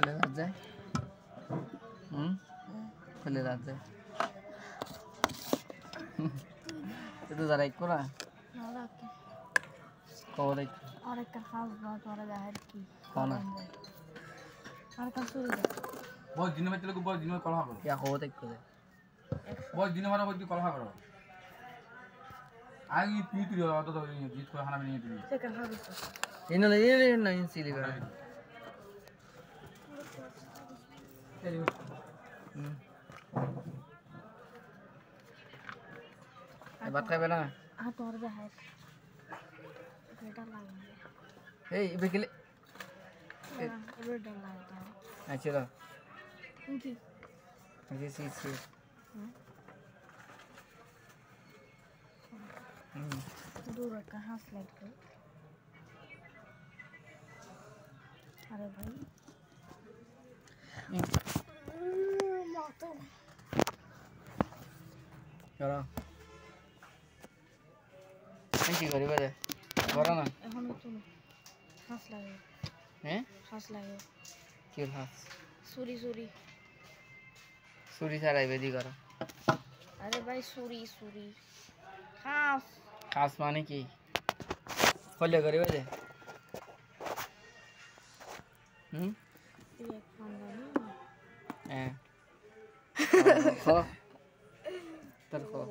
খুলে রাত যায় খুলে রাত যায় itu zarai kura kau dah orang kan khas banget orang dah hari mana orang kan suri बहुत दिन में चले को बहुत दिन में कलहा करो क्या kau dah kura बहुत दिन में बहुत दिन कलहा करो आगे पी तू रहा तो जीत को खाना भी नहीं तू second habis ini sili kura baat kaya bana ah tuh orang dah hari beda lagi hey ibu kili beda lagi aja lah ini aja sih दूर कहाँ स्लाइड कर अरे भाई चलो কি করিবা দে করো না এখন তো হাস লাগে হ্যাঁ হাস লাগে কি হাস সুরি সুরি সুরি ছাড়াই বেদি করো আরে ভাই সুরি সুরি খাস খাস মানে কি কইলে করিবা দে এক পান্ডানি হ্যাঁ খো তোর খো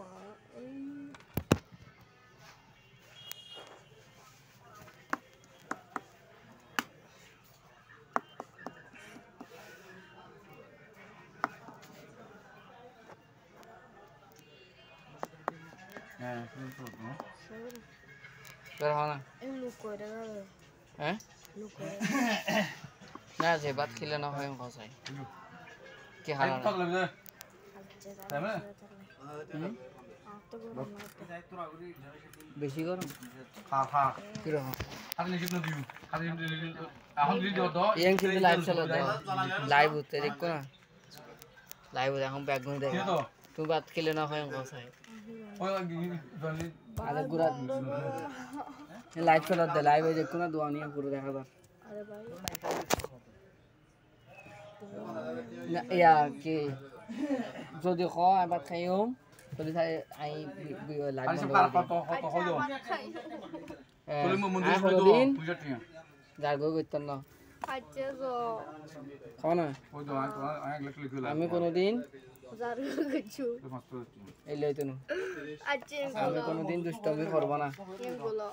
তোর হয় না লুক করে হ্যাঁ লুক করে না যে ভাত খেলে না হয় কসাই কি হালা না বেশি গরম খা খা কি রকম খালি নিচে না দিও খালি এখন দিদি দাও ইয়াং কিন্তু লাইভ চালা দাও লাইভ হতে দেখো না লাইভ এখন ব্যাগ গুন দেখ তুমি ভাত খেলে না হয় কসাই ওই জলি আরে গুড়া লাইভ চালা দে লাইভ দেখো না দোয়া নিয়ে পুরো দেখা দাও আরে ভাই না ইয়া কি যদি হয় ভাত খাইও যদি তাই আই লাইভ আরে সব বন্ধ কাল কত হলো চলে মো মন্দির করে তো দিন পূজা টিয়া যার গো করতেন না আচ্ছা গো খাও না ওই তো আয় লেখ লিখ আমি কোনোদিন যার কিছু মস্ত এই লইতো না আচ্ছা আমি কোনোদিন দুষ্টমি করব না এগুলো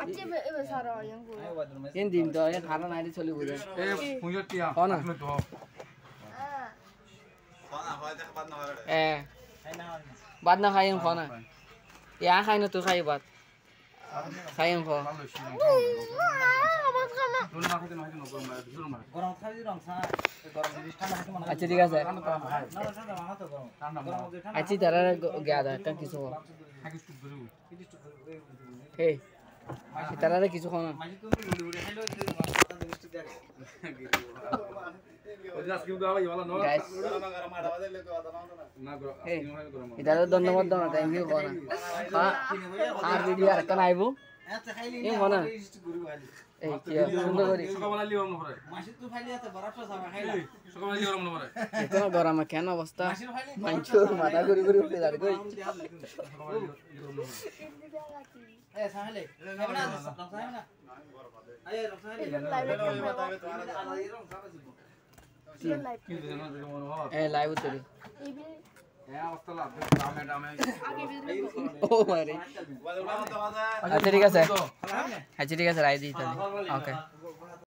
আচ্ছা এবার সারা এগুলো তিন দিন তো এই খানা নাই চলি বুঝে এ পূজা টিয়া কোন তো এ বাদ না খাই খাও না ইয়া খাই না তুই খাই বাদ খাই খাও ভালো ছিল দোন না খেতে না হয় না গরম মারা ভিতর মারা গরম খাই রং সা গরম জিনিস ঠান্ডা হতে মনে আচ্ছা ঠিক আছে না না মানা তো গরম ঠান্ডা গরম যে ঠান্ডা আচ্ছা তারা গিয়া দা একটা কিছু থাকি চুপ ধরে হে তারা কিছু খাও না মাঝে তুমি উড়ে উড়ে খাইলো যে মাথা জিনিস দেখে ওই আজকে কিন্তু আবার ভালো নয় গাইস না হে গরম ইদারে ধন্যবাদ দাও না থ্যাংক ইউ কোনা আর ভিডিও আর একটা আইবো আচ্ছা খাইলি এই মনা রেজিস্ট করি ভাই এই কি সুন্দর করে সকালবেলা লিও মনে করে মাসি তো খাইলি আছে বরফটা সাবা খাইলা সকালবেলা লিও মনে করে এত গরম কেন অবস্থা মাসির খাইলি মাইচুর মাথা ঘুরি ঘুরি উঠে যাবে কই এ সাহেলে খাবে না রং সাহেব না আয় রং সাহেলে রং সাহেব এ লাইভ উতরি এ অবস্থা লাভ দামে দামে ও মারে আচ্ছা ঠিক আছে আচ্ছা ঠিক আছে রাই দিই তাহলে ওকে